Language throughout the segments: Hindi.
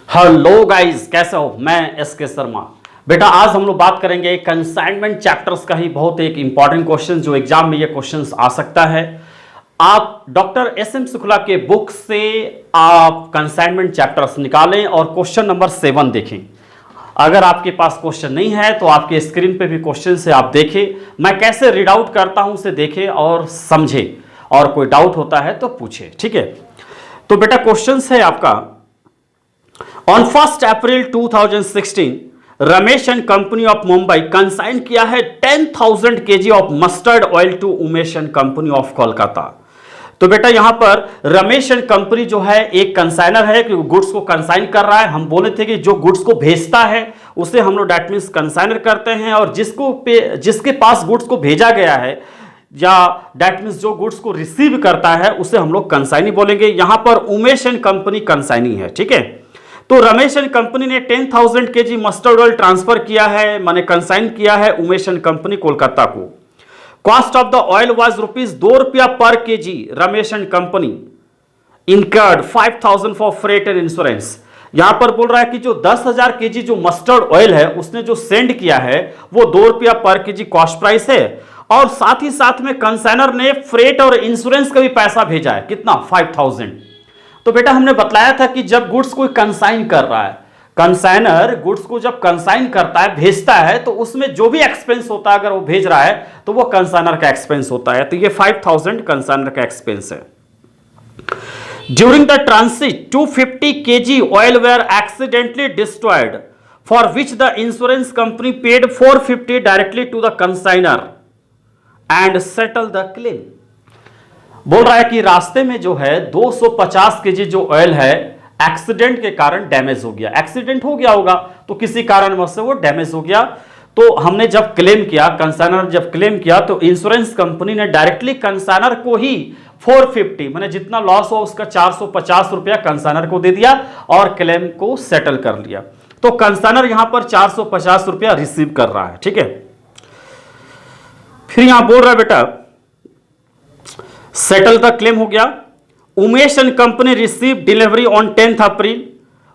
हेलो गाइस, कैसे हो? मैं एस के शर्मा। बेटा आज हम लोग बात करेंगे कंसाइनमेंट चैप्टर्स का ही बहुत एक इंपॉर्टेंट क्वेश्चन जो एग्जाम में ये क्वेश्चंस आ सकता है। आप डॉक्टर एस एम शुक्ला के बुक से आप कंसाइनमेंट चैप्टर्स निकालें और क्वेश्चन नंबर 7 देखें। अगर आपके पास क्वेश्चन नहीं है तो आपके स्क्रीन पे भी क्वेश्चन से आप देखें, मैं कैसे रीड आउट करता हूं उसे देखें और समझे, और कोई डाउट होता है तो पूछे। ठीक है, तो बेटा क्वेश्चन है आपका, on 1 April 2016 Ramesh and company of Mumbai consign किया है 10,000 KG of mustard oil to Umesh and company of Kolkata. तो बेटा यहां पर रमेश एंड कंपनी जो है एक कंसाइनर है कि गुड्स को कंसाइन कर रहा है। हम बोले थे कि जो गुड्स को भेजता है उसे हम लोग दैट मींस कंसाइनर करते हैं, और जिसके पास गुड्स को भेजा गया है या दैट मींस जो गुड्स को रिसीव करता है उसे हम लोग कंसाइनी बोलेंगे। यहां पर उमेश एंड कंपनी कंसाइनी है। ठीक है, तो रमेश एंड कंपनी ने 10,000 केजी मस्टर्ड ऑयल ट्रांसफर किया है, माने कंसाइन किया है उमेश एंड कंपनी कोलकाता को। Cost of the oil was ₹2 पर KG. Ramesh and company incurred 5,000 for freight and insurance. यहां पर बोल रहा है कि जो 10,000 केजी जो मस्टर्ड ऑयल है उसने जो सेंड किया है वो ₹2 पर केजी कॉस्ट प्राइस है, और साथ ही साथ में कंसाइनर ने फ्रेट और इंश्योरेंस का भी पैसा भेजा है। कितना? 5,000। तो बेटा हमने बतलाया था कि जब गुड्स कोई कंसाइन कर रहा है, कंसाइनर गुड्स को जब कंसाइन करता है, भेजता है, तो उसमें जो भी एक्सपेंस होता है अगर वो भेज रहा है तो वो कंसाइनर का एक्सपेंस होता है। तो ये 5,000 कंसाइनर का एक्सपेंस है। During the transit 250 KG oil were accidentally destroyed for which the insurance company paid 450 directly to the consignor and settle the claim. बोल रहा है कि रास्ते में जो है 250 केजी जो ऑयल है एक्सीडेंट के कारण डैमेज हो गया। एक्सीडेंट हो गया होगा तो किसी कारणवश से वो डैमेज हो गया। तो हमने जब क्लेम किया, कंसाइनर जब क्लेम किया, तो इंश्योरेंस कंपनी ने डायरेक्टली कंसाइनर को ही 450 माने जितना लॉस हो उसका 450 रुपया कंसाइनर को दे दिया और क्लेम को सेटल कर लिया। तो कंसाइनर यहां पर 450 रुपया रिसीव कर रहा है। ठीक है, फिर यहां बोल रहा है बेटा सेटल द क्लेम हो गया। Umesh and company receive delivery on 10 April.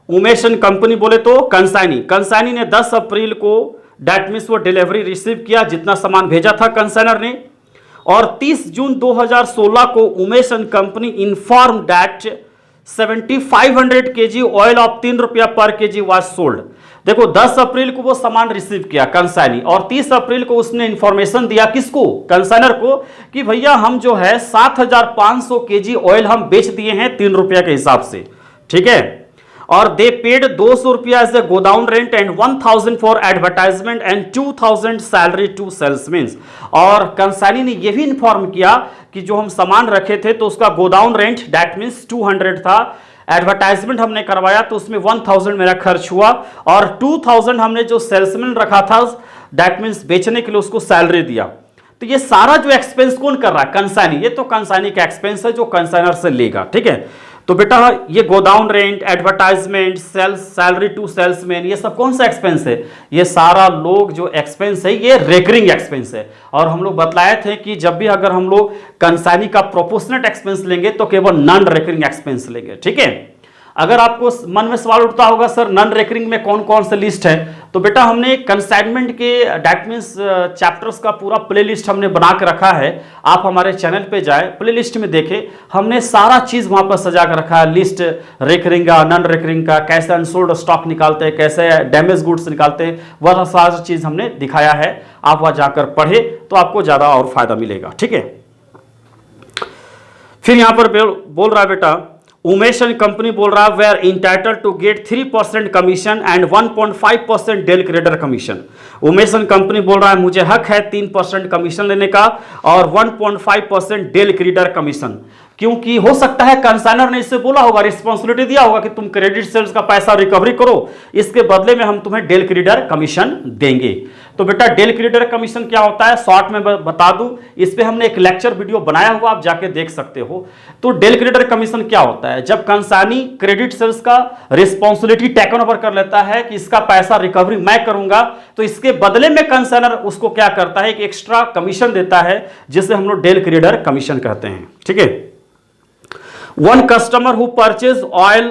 Umesh and company बोले तो कंसाइनी ने 10 अप्रैल को दैट मींस वो डिलीवरी रिसीव किया जितना सामान भेजा था कंसाइनर ने, और 30 जून 2016 को Umesh and company inform that 7,500 KG oil of ₹3 पर केजी वाज सोल्ड। देखो 10 अप्रैल को वो सामान रिसीव किया कंसाइनी, और 30 अप्रैल को उसने इंफॉर्मेशन दिया किसको? कंसाइनर को, कि भैया हम जो है 7,500 केजी ऑयल हम बेच दिए हैं ₹3 के हिसाब से। ठीक है, और they paid ₹200 as the godown rent and 1,000 for advertisement and 2,000 salary to salesman. और कंसाइनी ने यह भी इंफॉर्म किया कि जो हम सामान रखे थे तो उसका गोडाउन रेंट दैट मींस 200 था, एडवर्टाइजमेंट हमने करवाया तो उसमें 1,000 मेरा खर्च हुआ, और 2,000 हमने जो सेल्समैन रखा था दैट मींस बेचने के लिए उसको सैलरी दिया। तो ये सारा जो एक्सपेंस कौन कर रहा है? कंसाइनी। ये तो कंसाइनी का एक्सपेंस है जो कंसाइनर से लेगा। ठीक है, तो बेटा ये godown rent, advertisement, salary to salesman, ये सब कौन सा एक्सपेंस है? ये सारा लोग जो एक्सपेंस है ये रेकरिंग एक्सपेंस है। और हम लोग बतलाए थे कि जब भी अगर हम लोग कंसाइनी का प्रोपोर्शनेट एक्सपेंस लेंगे तो केवल नॉन रेकरिंग एक्सपेंस लेंगे। ठीक है, अगर आपको मन में सवाल उठता होगा सर नॉन रेकरिंग में कौन कौन से लिस्ट है, तो बेटा हमने कंसाइनमेंट के दैट मींस चैप्टर्स का पूरा प्लेलिस्ट हमने बना के रखा है। आप हमारे चैनल पे जाए, प्लेलिस्ट में देखें, हमने सारा चीज वहां पर सजा कर रखा है। लिस्ट रेकरिंग का, नॉन रेकरिंग का, कैसे अनसोल्ड स्टॉक निकालते हैं, कैसे डैमेज गुड्स निकालते हैं, वह सारा चीज हमने दिखाया है। आप वहां जाकर पढ़े तो आपको ज्यादा और फायदा मिलेगा। ठीक है, फिर यहां पर बोल रहा है बेटा उमेश एंड कंपनी बोल रहा है we are entitled to get 3% commission and 1.5% del creditor commission. Umesh and company बोल रहा है मुझे हक है 3% कमीशन लेने का और 1.5% डेल क्रेडिटर कमीशन, क्योंकि हो सकता है कंसाइनर ने इससे बोला होगा, रिस्पॉन्सिबिलिटी दिया होगा कि तुम क्रेडिट सेल्स का पैसा रिकवरी करो, इसके बदले में हम तुम्हें डेल क्रेडिटर कमीशन देंगे। तो बेटा डेल क्रेडिटर कमीशन क्या होता है शॉर्ट में बता दूं, इस पे हमने एक लेक्चर वीडियो बनाया हुआ, आप जाके देख सकते हो। तो डेल क्रेडिटर कमीशन क्या होता है? जब कंसाइनी क्रेडिट सेल्स का रिस्पॉन्सिबिलिटी टेकन ओवर कर लेता है कि इसका पैसा रिकवरी मैं करूंगा, तो इसके बदले में कंसाइनर उसको क्या करता है, एक एक्स्ट्रा कमीशन देता है जिसे हम लोग डेल क्रेडिटर कमीशन कहते हैं। ठीक है, one customer who purchased oil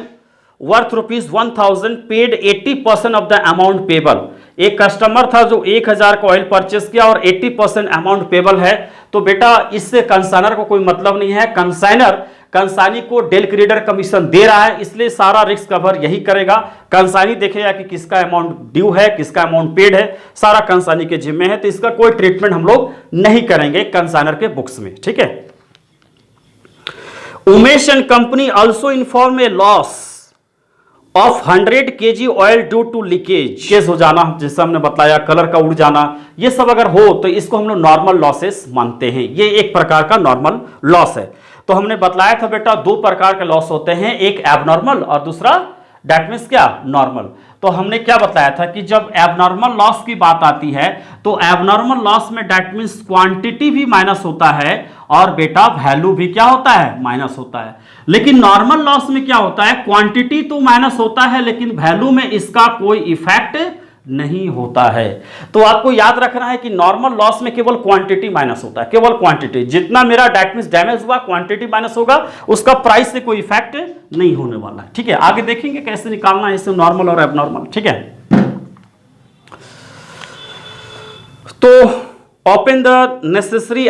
worth ₹1000 paid 80% of the amount payable. एक कस्टमर था जो 1000 का ऑयल परचेस किया और 80% अमाउंट पेबल है, तो बेटा इससे कंसाइनर को कोई मतलब नहीं है। कंसाइनी को डेल क्रेडिटर कमीशन दे रहा है, इसलिए सारा रिस्क कवर यही करेगा। कंसाइनी देखेगा कि किसका अमाउंट ड्यू है, किसका अमाउंट पेड है, सारा कंसाइनी के जिम्मे है, तो इसका कोई ट्रीटमेंट हम लोग नहीं करेंगे कंसाइनर के बुक्स में, ठीक है। Umesh and company also inform a loss of 100 kg oil due to leakage, case हो जाना, जैसे हमने बताया, कलर का उड़ जाना, ये सब अगर हो तो इसको हम लोग नॉर्मल लॉसेस मानते हैं। ये एक प्रकार का नॉर्मल लॉस है। तो हमने बतलाया था बेटा दो प्रकार के लॉस होते हैं, एक एबनॉर्मल और दूसरा दैट मीन्स क्या, नॉर्मल। तो हमने क्या बताया था कि जब एबनॉर्मल लॉस की बात आती है तो एबनॉर्मल लॉस में दैट मीन्स क्वांटिटी भी माइनस होता है और बेटा वैल्यू भी क्या होता है, माइनस होता है। लेकिन नॉर्मल लॉस में क्या होता है, क्वांटिटी तो माइनस होता है लेकिन वैल्यू में इसका कोई इफेक्ट नहीं होता है। तो आपको याद रखना है कि नॉर्मल लॉस में केवल क्वांटिटी माइनस होता है, केवल क्वांटिटी, जितना मेरा दैट मींस डैमेज हुआ क्वांटिटी माइनस होगा, उसका प्राइस से कोई इफेक्ट नहीं होने वाला है, ठीक है। आगे देखेंगे कैसे निकालना है इससे नॉर्मल और एबनॉर्मल, ठीक है। तो open the necessary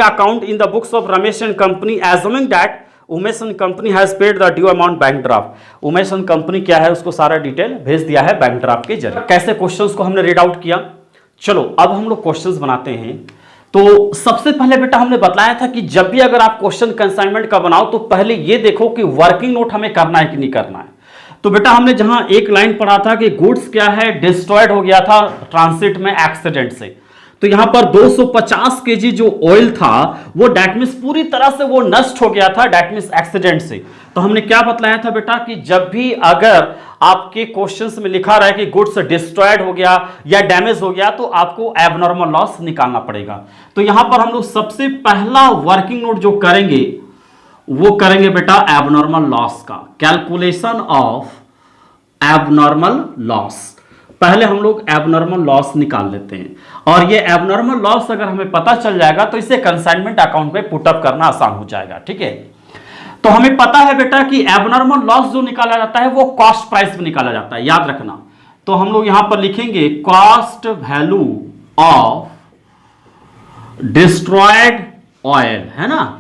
account in the books of Ramesh and company assuming that Umesh and company has paid the due amount bank draft. Umesh and company क्या है उसको सारा डिटेल भेज दिया है बैंक ड्राफ्ट के जरिए। कैसे क्वेश्चंस को हमने रीड आउट किया, चलो अब हम लोग क्वेश्चंस बनाते हैं। तो सबसे पहले बेटा हमने बताया था कि जब भी अगर आप क्वेश्चन कंसाइनमेंट का बनाओ तो पहले ये देखो कि वर्किंग नोट हमें करना है कि नहीं करना है। तो बेटा हमने जहां एक लाइन पढ़ा था कि गुड्स क्या है, डिस्ट्रॉयड हो गया था ट्रांसिट में एक्सीडेंट से, तो यहां पर 250 केजी जो ऑयल था वो डैट मींस पूरी तरह से वो नष्ट हो गया था डैट मींस एक्सीडेंट से। तो हमने क्या बतलाया था बेटा कि जब भी अगर आपके क्वेश्चंस में लिखा रहा है कि गुड्स डिस्ट्रॉयड हो गया या डैमेज हो गया तो आपको एबनॉर्मल लॉस निकालना पड़ेगा। तो यहां पर हम लोग सबसे पहला वर्किंग नोट जो करेंगे वो करेंगे बेटा एबनॉर्मल लॉस का, कैलकुलेशन ऑफ एबनॉर्मल लॉस। पहले हम लोग एबनॉर्मल लॉस निकाल लेते हैं और ये एबनॉर्मल लॉस अगर हमें पता चल जाएगा तो इसे कंसाइनमेंट अकाउंट में पुटअप करना आसान हो जाएगा, ठीक है। तो हमें पता है बेटा कि एबनॉर्मल लॉस जो निकाला जाता है वो कॉस्ट प्राइस में निकाला जाता है, याद रखना। तो हम लोग यहां पर लिखेंगे cost value of destroyed oil, है ना।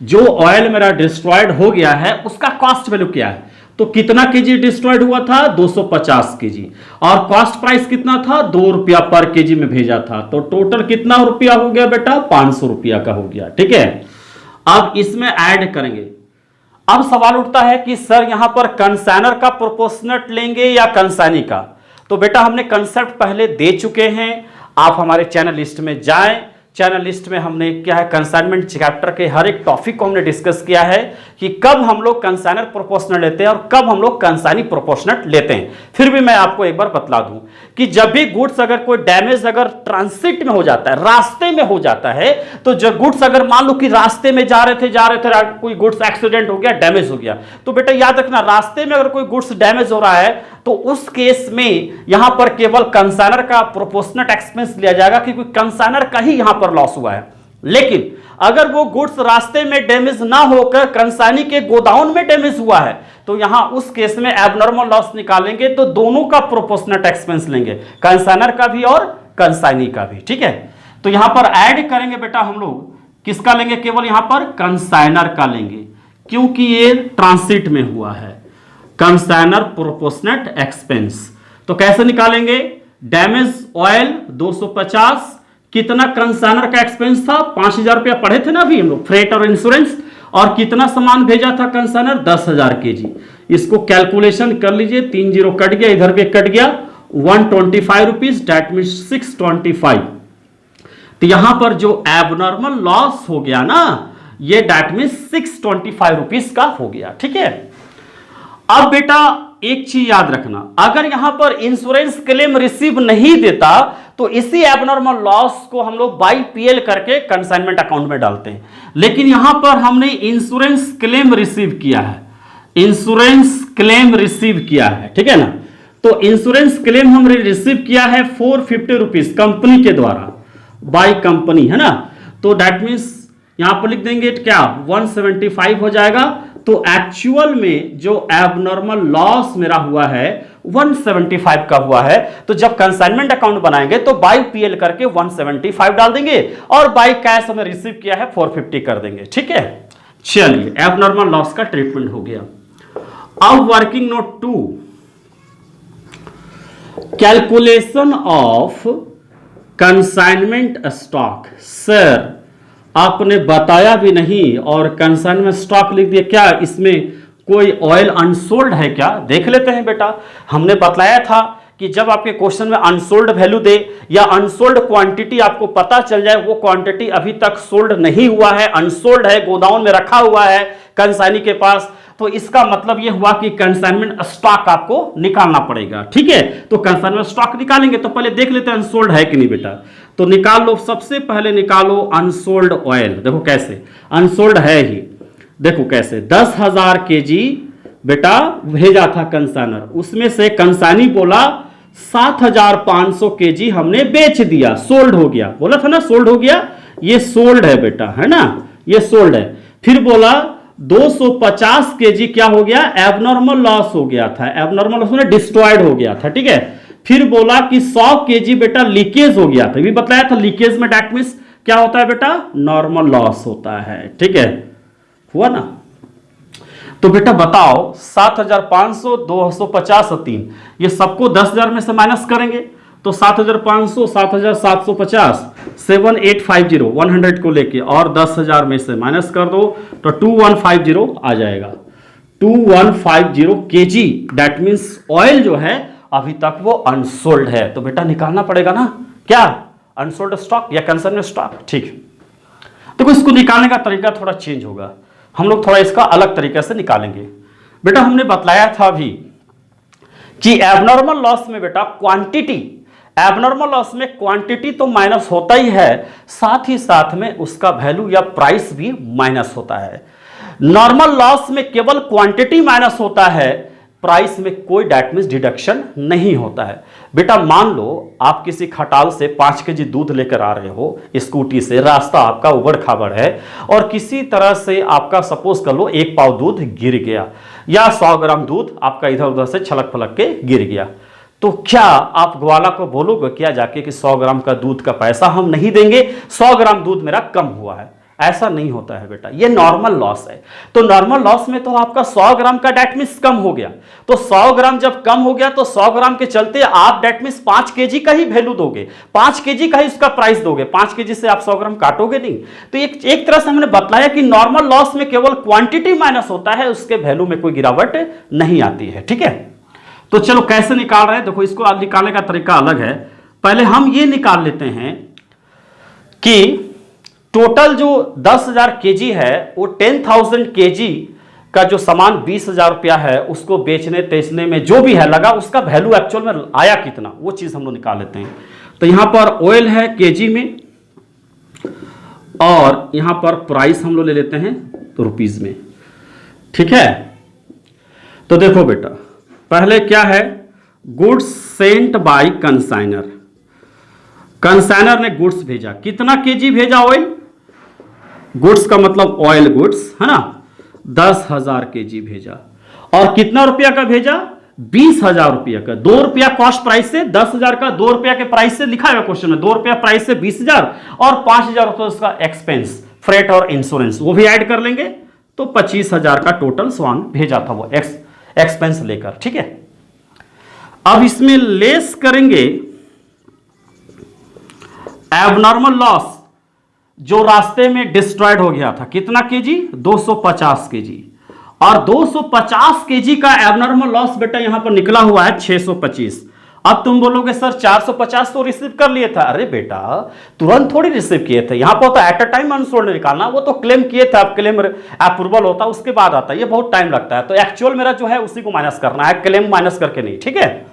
जो ऑयल मेरा डिस्ट्रॉयड हो गया है उसका कॉस्ट वैल्यू क्या है, तो कितना केजी डिस्ट्रॉयड हुआ था, 250 केजी, और कॉस्ट प्राइस कितना था, 2 रुपया पर केजी में भेजा था। तो टोटल कितना रुपया हो गया बेटा, 500 रुपया का हो गया, ठीक है। अब इसमें ऐड करेंगे। अब सवाल उठता है कि सर यहां पर कंसाइनर का प्रोपोर्शनेट लेंगे या कंसाइनी का। तो बेटा हमने कंसेप्ट पहले दे चुके हैं, आप हमारे चैनल लिस्ट में जाएं। चैनल लिस्ट में हमने क्या है कंसाइनमेंट चैप्टर के हर एक टॉपिक को हमने डिस्कस किया है कि कब हम लोग कंसाइनर प्रोपोर्शनल लेते हैं और कब हम लोग कंसाइनी प्रोपोर्शनल लेते हैं। फिर भी मैं आपको एक बार बतला दूं कि जब भी गुड्स अगर कोई डैमेज अगर ट्रांसिट में हो जाता है, रास्ते में हो जाता है, तो जब गुड्स अगर मान लो कि रास्ते में जा रहे थे कोई गुड्स एक्सीडेंट हो गया, डैमेज हो गया, तो बेटा याद रखना रास्ते में अगर कोई गुड्स डैमेज हो रहा है तो उस केस में यहां पर केवल कंसाइनर का प्रोपोर्शनेट एक्सपेंस लिया जाएगा क्योंकि कंसाइनर का ही यहां पर लॉस हुआ है। लेकिन अगर वो गुड्स रास्ते में डैमेज ना होकर कंसाइनी के गोडाउन में डैमेज हुआ है तो यहां उस केस में एबनॉर्मल लॉस निकालेंगे तो दोनों का प्रोपोर्शनेट एक्सपेंस लेंगे, कंसाइनर का भी और कंसाइनी का भी, ठीक है। तो यहां पर ऐड करेंगे बेटा हम लोग किसका लेंगे, केवल यहां पर कंसाइनर का लेंगे क्योंकि ये ट्रांसिट में हुआ है, कंसाइनर प्रोपोर्शनेट एक्सपेंस। तो कैसे निकालेंगे, डैमेज ऑयल 250, कितना कंसाइनर का एक्सपेंस था, 5000 रुपया पढ़े थे ना अभी हम लोग, फ्रेट और इंश्योरेंस, और कितना सामान भेजा था कंसाइनर, 10,000 केजी। इसको कैलकुलेशन कर लीजिए, 3 जीरो कट गया, इधर भी कट गया, 125 रुपीज, दैट मीन 625। तो यहां पर जो एबनॉर्मल लॉस हो गया ना ये दैट मीन 625 रुपीज का हो गया, ठीक है। अब बेटा एक चीज याद रखना, अगर यहां पर इंश्योरेंस क्लेम रिसीव नहीं देता तो इसी एबनॉर्मल लॉस को हम लोग बाई पीएल करके कंसाइनमेंट अकाउंट में डालते हैं। लेकिन यहां पर हमने इंश्योरेंस क्लेम रिसीव किया है, इंश्योरेंस क्लेम रिसीव किया है, ठीक है ना। तो इंश्योरेंस क्लेम हमने रिसीव किया है 450 रुपीज कंपनी के द्वारा, बाई कंपनी, है ना। तो दैट मीन्स यहां पर लिख देंगे क्या, 175 हो जाएगा। तो एक्चुअल में जो एबनॉर्मल लॉस मेरा हुआ है 175 का हुआ है। तो जब कंसाइनमेंट अकाउंट बनाएंगे तो बाई पीएल करके 175 डाल देंगे और बाई कैश हमें रिसीव किया है 450 कर देंगे। ठीक है, चलिए एबनॉर्मल लॉस का ट्रीटमेंट हो गया। अब working note 2, calculation of consignment stock. Sir आपने बताया भी नहीं और कंसाइनमेंट स्टॉक लिख दिया, क्या इसमें कोई ऑयल अनसोल्ड है क्या? देख लेते हैं बेटा, हमने बतलाया था कि जब आपके क्वेश्चन में अनसोल्ड वैल्यू दे या अनसोल्ड क्वांटिटी आपको पता चल जाए वो क्वांटिटी अभी तक सोल्ड नहीं हुआ है, अनसोल्ड है, गोदाउन में रखा हुआ है कंसाइनी के पास, तो इसका मतलब यह हुआ कि कंसाइनमेंट स्टॉक आपको निकालना पड़ेगा। ठीक है, तो कंसाइनमेंट स्टॉक निकालेंगे तो पहले देख लेते हैं अनसोल्ड है कि नहीं बेटा। तो निकाल लो, सबसे पहले निकालो अनसोल्ड ऑयल। देखो कैसे, अनसोल्ड है ही, देखो कैसे 10,000 केजी बेटा भेजा था कंसाइनर, उसमें से कंसाइनी बोला 7,500 केजी हमने बेच दिया, सोल्ड हो गया, बोला था ना सोल्ड हो गया, ये सोल्ड है बेटा, है ना, ये सोल्ड है। फिर बोला 250 केजी क्या हो गया, एबनॉर्मल लॉस हो गया था, एबनॉर्मल लॉस में डिस्ट्रॉयड हो गया था। ठीक है, फिर बोला कि 100 केजी बेटा लीकेज हो गया था, भी बताया था लीकेज में डेट मींस क्या होता है बेटा, नॉर्मल लॉस होता है। ठीक है, हुआ ना। तो बेटा बताओ 7,500, 250 और 3, ये सबको 10,000 में से माइनस करेंगे तो 7,500, 7,750, 7,850 100 को लेके और 10,000 में से माइनस कर दो तो 2,150 आ जाएगा। 2,150 केजी डेट मीन्स ऑयल जो है अभी तक वो अनसोल्ड है, तो बेटा निकालना पड़ेगा ना, क्या अनसोल्ड स्टॉक या कंसाइनमेंट स्टॉक। ठीक, देखो इसको निकालने का तरीका थोड़ा चेंज होगा, हम लोग थोड़ा इसका अलग तरीके से निकालेंगे। बेटा हमने बतलाया था अभी कि एबनॉर्मल लॉस में बेटा क्वांटिटी, एबनॉर्मल लॉस में क्वांटिटी तो माइनस होता ही है, साथ ही साथ में उसका वैल्यू या प्राइस भी माइनस होता है। नॉर्मल लॉस में केवल क्वांटिटी माइनस होता है, प्राइस में कोई डेट मींस डिडक्शन नहीं होता है। बेटा मान लो आप किसी खटाल से 5 केजी दूध लेकर आ रहे हो स्कूटी से, रास्ता आपका उबड़ खाबड़ है और किसी तरह से आपका सपोज कर लो 1 पाव दूध गिर गया या 100 ग्राम दूध आपका इधर उधर से छलक फलक के गिर गया, तो क्या आप ग्वाला को बोलोगे क्या जाके कि 100 ग्राम का दूध का पैसा हम नहीं देंगे, 100 ग्राम दूध मेरा कम हुआ है? ऐसा नहीं होता है बेटा, ये नॉर्मल लॉस है। तो नॉर्मल लॉस में तो आपका 100 ग्राम का डेट मींस कम हो गया, तो 100 ग्राम जब कम हो गया तो 100 ग्राम के चलते आप डेट मींस 5 केजी का ही वैल्यू दोगे, 5 केजी का ही उसका प्राइस दोगे, 5 केजी से आप 100 ग्राम काटोगे नहीं। तो एक तरह से हमने बतलाया कि नॉर्मल लॉस में केवल क्वांटिटी माइनस होता है, उसके वैल्यू में कोई गिरावट नहीं आती है। ठीक है, तो चलो कैसे निकाल रहे हैं, देखो इसको निकालने का तरीका अलग है। पहले हम ये निकाल लेते हैं कि टोटल जो 10,000 केजी है वो 10,000 केजी का जो सामान 20,000 रुपया है उसको बेचने तेचने में जो भी है लगा, उसका वैल्यू एक्चुअल में आया कितना, वो चीज हम लोग निकाल लेते हैं। तो यहां पर ऑयल है केजी में और यहां पर प्राइस हम लोग ले लेते हैं तो रुपीज में। ठीक है, तो देखो बेटा पहले क्या है, goods sent by consignor, consignor ने गुड्स भेजा, कितना केजी भेजा ऑयल, गुड्स का मतलब ऑयल गुड्स है ना, 10,000 केजी भेजा और कितना रुपया का भेजा, 20,000 रुपया का, 2 रुपया कॉस्ट प्राइस से, 10,000 का 2 रुपया के प्राइस से लिखा है क्वेश्चन में, 2 रुपया प्राइस से 20,000 और 5,000 रुपया उसका एक्सपेंस, फ्रेट और इंश्योरेंस वो भी ऐड कर लेंगे तो 25,000 का टोटल सामान भेजा था वो एक्सपेंस लेकर। ठीक है, अब इसमें लेस करेंगे एबनॉर्मल लॉस जो रास्ते में डिस्ट्रॉयड हो गया था, कितना केजी, 250 केजी, और 250 केजी का एबनॉर्मल लॉस बेटा यहां पर निकला हुआ है 625। अब तुम बोलोगे सर 450 तो रिसीव कर लिए था, अरे बेटा तुरंत थोड़ी रिसीव किए थे, यहां पर तो एट अ टाइम अनसोल्ड निकालना, वो तो क्लेम किए थे, अब क्लेम अप्रूवल होता है उसके बाद आता है, ये बहुत टाइम लगता है, तो एक्चुअल मेरा जो है उसी को माइनस करना है, क्लेम माइनस करके नहीं। ठीक है,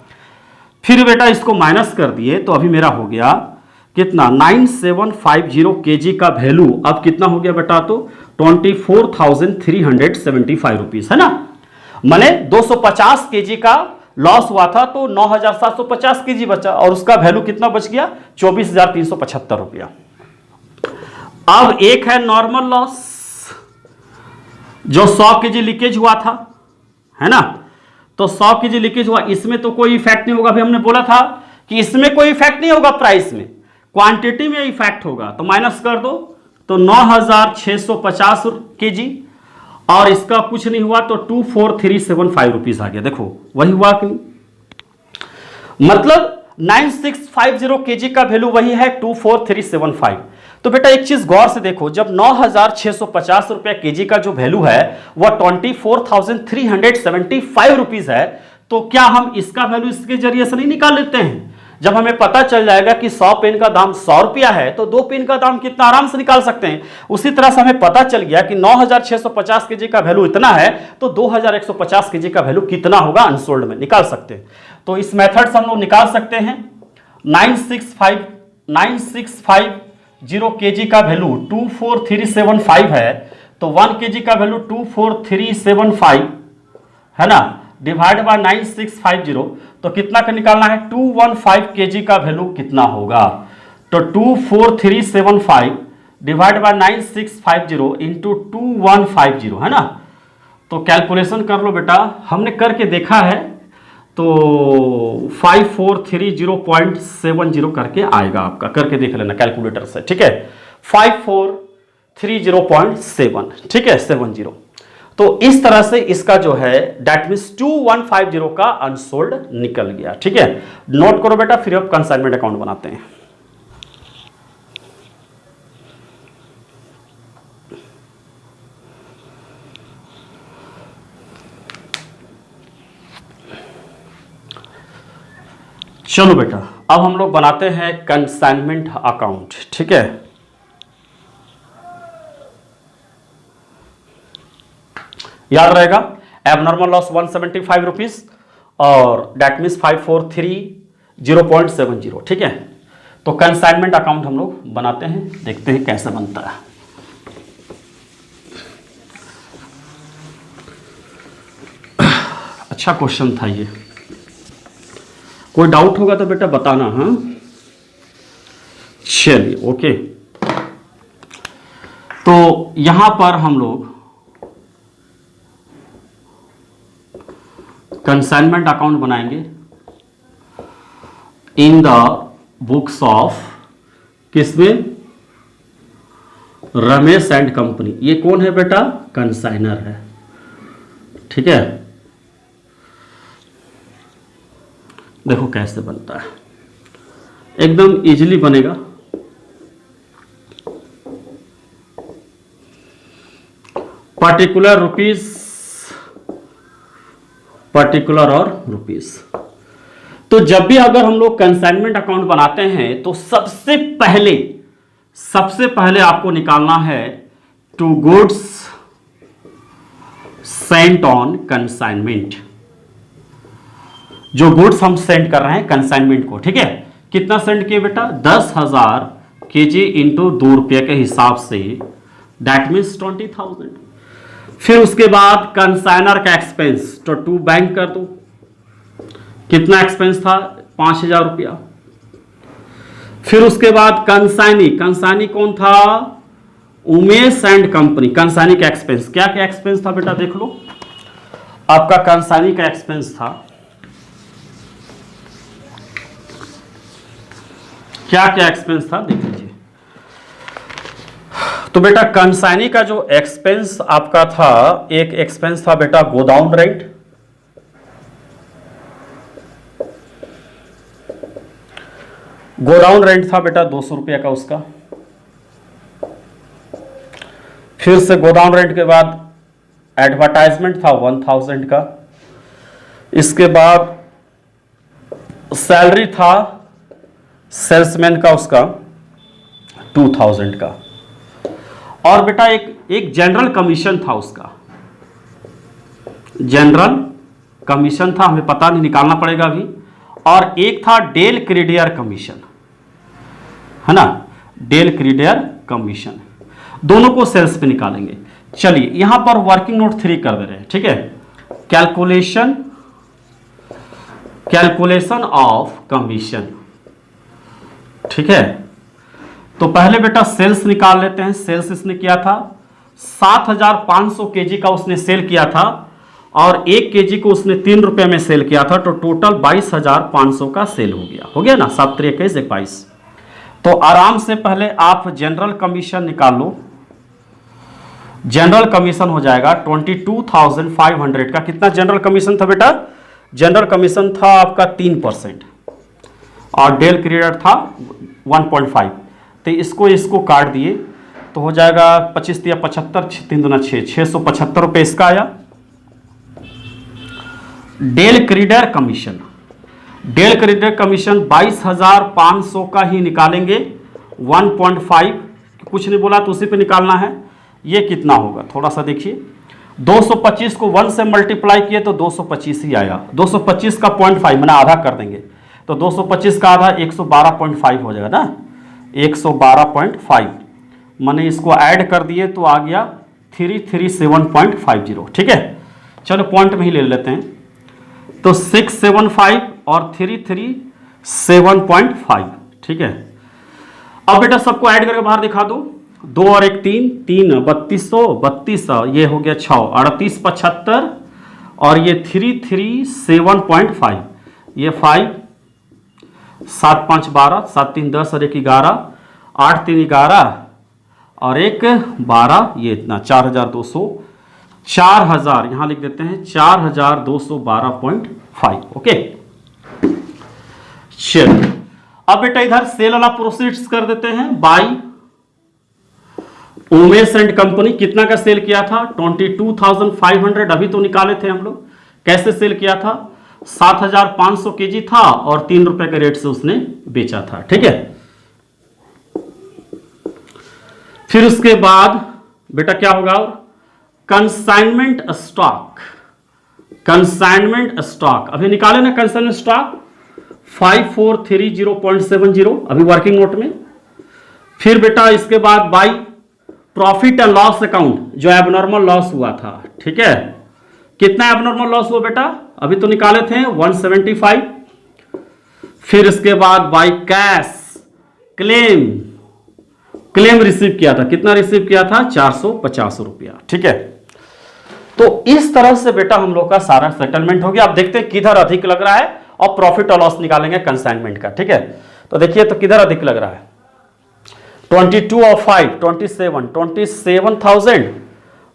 फिर बेटा इसको माइनस कर दिए तो अभी मेरा हो गया कितना, 9750 केजी का वैल्यू अब कितना हो गया बेटा, तो 24,375 रुपीज है ना, माने 250 केजी का लॉस हुआ था तो 9,750 केजी बचा और उसका वैल्यू कितना बच गया, 24,375 रुपया। अब एक है नॉर्मल लॉस, जो 100 केजी लीकेज हुआ था, है ना, तो 100 केजी लीकेज हुआ, इसमें तो कोई इफेक्ट नहीं होगा। अभी हमने बोला था कि इसमें कोई इफेक्ट नहीं होगा, प्राइस में, क्वांटिटी में इफेक्ट होगा। तो माइनस कर दो, तो 9650 केजी, और इसका कुछ नहीं हुआ तो 24375 रुपीज आ गया। देखो वही हुआ कि नहीं? मतलब 9650 केजी का वैल्यू वही है 24375। तो बेटा एक चीज गौर से देखो, जब 9650 रुपया केजी का जो वैल्यू है वह 24,375 रुपीज है, तो क्या हम इसका वैल्यू इसके जरिए से नहीं निकाल लेते हैं? जब हमें पता चल जाएगा कि 100 पेन का दाम 100 रुपया है, तो 2 पेन का दाम कितना आराम से निकाल सकते हैं। उसी तरह से हमें पता चल गया कि 9650 केजी का वैल्यू इतना है, तो 2150 केजी का वैल्यू कितना होगा अनसोल्ड में, निकाल सकते हैं। तो इस मेथड से हम लोग निकाल सकते हैं। 9650 केजी का वैल्यू 24375 है, तो 1 केजी का वैल्यू 24375 है ना, डिवाइड बाय 9650, तो कितना का निकालना है? 215 केजी का वैल्यू कितना होगा? तो 24375 डिवाइड बाय 9650 इंटू 2150 है ना। तो कैलकुलेशन कर लो बेटा, हमने करके देखा है, तो 5430.70 करके आएगा आपका, करके देख लेना कैलकुलेटर से, ठीक है। 5430.7, ठीक है, 70। तो इस तरह से इसका जो है दैट मीन्स 2150 का अनसोल्ड निकल गया, ठीक है। नोट करो बेटा, फिर अब कंसाइनमेंट अकाउंट बनाते हैं। चलो बेटा, अब हम लोग बनाते हैं कंसाइनमेंट अकाउंट, ठीक है। याद रहेगा, एबनॉर्मल लॉस 175 रुपीज और दैट मीन्स 5430.70, ठीक है। तो कंसाइनमेंट अकाउंट हम लोग बनाते हैं, देखते हैं कैसे बनता है। अच्छा क्वेश्चन था ये, कोई डाउट होगा तो बेटा बताना। हाँ चलिए ओके। तो यहां पर हम लोग कंसाइनमेंट अकाउंट बनाएंगे इन द बुक्स ऑफ, किसमें? Ramesh and company. ये कौन है बेटा? कंसाइनर है, ठीक है। देखो कैसे बनता है, एकदम इजीली बनेगा। पर्टिकुलर रुपीज, पर्टिकुलर और रुपीज। तो जब भी अगर हम लोग कंसाइनमेंट अकाउंट बनाते हैं तो सबसे पहले आपको निकालना है to goods sent on consignment. जो गुड्स हम सेंड कर रहे हैं कंसाइनमेंट को, ठीक है। कितना सेंड किए बेटा? 10,000 केजी इंटू 2 रुपये के हिसाब से, दैट मीन्स 20,000। फिर उसके बाद कंसाइनर का एक्सपेंस, तो टू बैंक कर दो। कितना एक्सपेंस था? 5,000 रुपया। फिर उसके बाद कंसाइनी कौन था? Umesh and company. कंसाइनी का एक्सपेंस, क्या क्या एक्सपेंस था बेटा देख लो। आपका कंसाइनी का एक्सपेंस था, क्या क्या एक्सपेंस था देख लीजिए। तो बेटा कंसाइनी का जो एक्सपेंस आपका था, एक एक्सपेंस था बेटा गोडाउन रेंट, गोडाउन रेंट था बेटा 200 रुपया का उसका। फिर से गोडाउन रेंट के बाद एडवर्टाइजमेंट था 1000 का। इसके बाद सैलरी था सेल्समैन का उसका 2000 का। और बेटा एक जनरल कमीशन था उसका, जनरल कमीशन था, हमें पता नहीं, निकालना पड़ेगा अभी। और एक था डेल क्रेडियर कमीशन, है ना, डेल क्रेडियर कमीशन। दोनों को सेल्स पे निकालेंगे। चलिए यहां पर वर्किंग नोट 3 कर दे रहे हैं, ठीक है। कैलकुलेशन ऑफ कमीशन, ठीक है। तो पहले बेटा सेल्स निकाल लेते हैं। सेल्स इसने किया था 7,500 केजी का उसने सेल किया था और 1 केजी को उसने 3 रुपए में सेल किया था, तो टोटल 22,500 का सेल हो गया ना, 7 3 21 22। तो आराम से पहले आप जनरल कमीशन निकाल लो। जनरल कमीशन हो जाएगा 22,500 का। कितना जनरल कमीशन था बेटा? जनरल कमीशन था आपका 3% और डेल क्रेडिट था 1.5। तो इसको काट दिए तो हो जाएगा 25 या 75, 3 दूना 6, 675 रुपये इसका आया। डेल क्रेडिट कमीशन 22,500 का ही निकालेंगे। 1.5 कुछ नहीं बोला तो उसी पे निकालना है। ये कितना होगा थोड़ा सा देखिए, 225 को 1 से मल्टीप्लाई किए तो 225 ही आया। 225 का 0.5 मैंने आधा कर देंगे तो 225 का आधा 112.5 हो जाएगा ना, 112.5। मैंने इसको ऐड कर दिए तो आ गया 337.50। ठीक है, चलो पॉइंट में ही ले लेते हैं। तो 675 और 337.5। ठीक है, अब बेटा सबको ऐड करके बाहर दिखा दो। 2 और 1 3, 3200, ये हो गया 6, 38 75 और ये 337.5, ये 5, 7 5 12, 7 3 10 और 1 11, 8 3 11 और 1 12, ये इतना 4,200, 4,000 यहां लिख देते हैं 4,212.5। ओके, चलिए अब बेटा इधर सेल वाला प्रोसीड्स कर देते हैं। बाई उमेश एंड कंपनी कितना का सेल किया था? 22,500। अभी तो निकाले थे हम लोग कैसे सेल किया था। 7,500 केजी था और 3 रुपए के रेट से उसने बेचा था। ठीक है, फिर उसके बाद बेटा क्या होगा? Consignment stock. कंसाइनमेंट स्टॉक अभी निकाले ना, कंसाइनमेंट स्टॉक 5430.70 अभी वर्किंग नोट में। फिर बेटा इसके बाद by profit and loss account जो एबनॉर्मल लॉस हुआ था। ठीक है, कितना एबनॉर्मल लॉस हुआ बेटा? अभी तो निकाले थे 175। फिर इसके बाद बाई कैश क्लेम रिसीव किया था। कितना रिसीव किया था? 450 रुपया। ठीक है, तो इस तरह से बेटा हम लोग का सारा सेटलमेंट हो गया। अब देखते हैं किधर अधिक लग रहा है और प्रॉफिट और लॉस निकालेंगे कंसाइनमेंट का। ठीक है, तो देखिए तो किधर अधिक लग रहा है? 22 और 5 27, 27,000,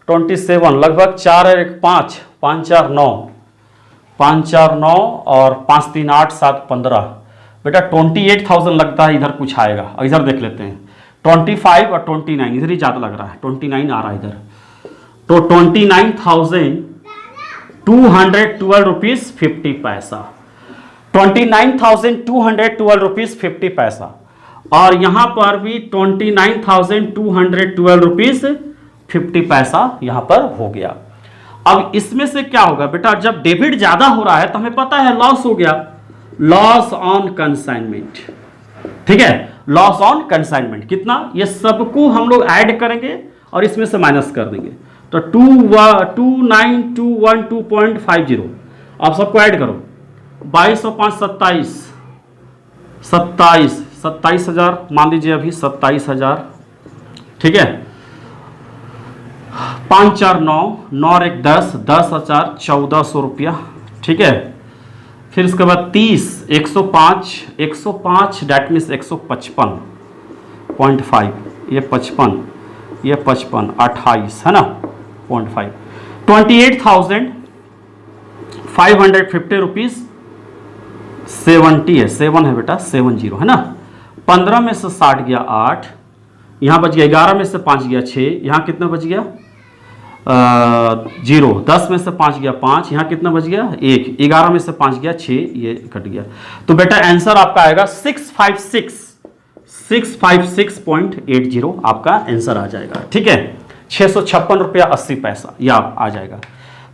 27 लगभग 4 और 1 5, 5 4 9, 5 4 9 और 5 3 8 7 15 बेटा 28,000 लगता है इधर कुछ आएगा। इधर देख लेते हैं 25 और 29 इधर ही ज्यादा लग रहा है, 29 आ रहा है इधर। तो 29,212 रुपीज 50 पैसा, 29,212 रुपीज 50 पैसा और यहां पर भी 29,212 रुपीज 50 पैसा यहां पर हो गया। अब इसमें से क्या होगा बेटा? जब डेबिट ज्यादा हो रहा है तो हमें पता है लॉस हो गया, लॉस ऑन कंसाइनमेंट। ठीक है, लॉस ऑन कंसाइनमेंट कितना? ये सबको हम लोग ऐड करेंगे और इसमें से माइनस कर देंगे। तो 29,212.50 आप सबको ऐड करो। 22 और 5 27, 27,000 मान लीजिए अभी 27,000। ठीक है, 5 4 9, 9 और 1 10, 10,000 1400 रुपया। ठीक है, फिर उसके बाद 30, 105, 105 डैट मीन्स 155.5, ये 55, ये 55, 28 है ना 0.5, 28,550 रुपीज 70 है, 7 है बेटा, 70 है ना। 15 में से 60 गया 8, यहाँ बच गया 11 में से 5 गया 6, यहाँ कितना बच गया 0, 10 में से 5 गया 5, यहाँ कितना बच गया 1, 11 में से 5 गया 6, ये कट गया। तो बेटा आंसर आपका आएगा 656.80 आपका आंसर आ जाएगा। ठीक है, 656 रुपया 80 पैसा यह आ जाएगा।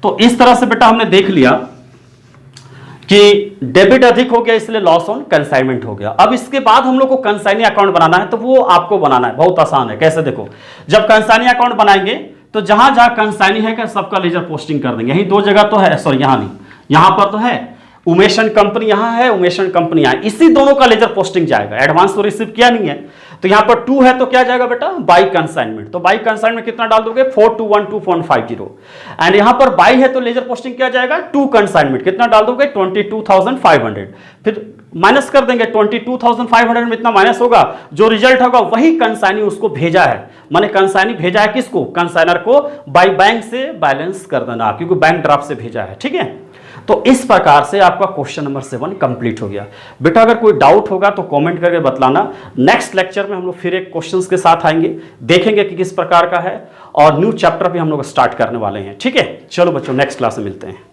तो इस तरह से बेटा हमने देख लिया कि डेबिट अधिक हो गया इसलिए लॉस ऑन कंसाइनमेंट हो गया। अब इसके बाद हम लोग को कंसाइनी अकाउंट बनाना है, तो वो आपको बनाना है, बहुत आसान है। कैसे? देखो, जब कंसाइनी अकाउंट बनाएंगे तो जहां जहां कंसाइनी है सबका लेजर पोस्टिंग कर देंगे। यही 2 जगह तो है, सॉरी यहां नहीं, यहां पर तो है, उमेश एंड कंपनी यहां है, उमेश एंड कंपनी यहां, इसी दोनों का लेजर पोस्टिंग जाएगा। एडवांस तो रिसीव किया नहीं है, तो यहां पर 2 है तो क्या जाएगा बेटा, बाई कंसाइनमेंट। तो बाई कंसाइनमेंट कितना डाल दोगे, 4212.50। एंड यहां पर बाई है तो लेजर पोस्टिंग क्या जाएगा, 2 कंसाइनमेंट, कितना डाल दोगे, 22,500। फिर माइनस कर देंगे, 22,500 में इतना माइनस होगा, जो रिजल्ट होगा वही कंसाइनी उसको भेजा है। माने कंसाइनी भेजा है किसको, कंसाइनर को, बाई बैंक से बैलेंस कर देना, क्योंकि बैंक ड्राफ्ट से भेजा है। ठीक है, तो इस प्रकार से आपका क्वेश्चन नंबर 7 कंप्लीट हो गया। बेटा अगर कोई डाउट होगा तो कमेंट करके बतलाना। नेक्स्ट लेक्चर में हम लोग फिर एक क्वेश्चंस के साथ आएंगे, देखेंगे कि किस प्रकार का है, और न्यू चैप्टर भी हम लोग स्टार्ट करने वाले हैं। ठीक है, चलो बच्चों नेक्स्ट क्लास में मिलते हैं।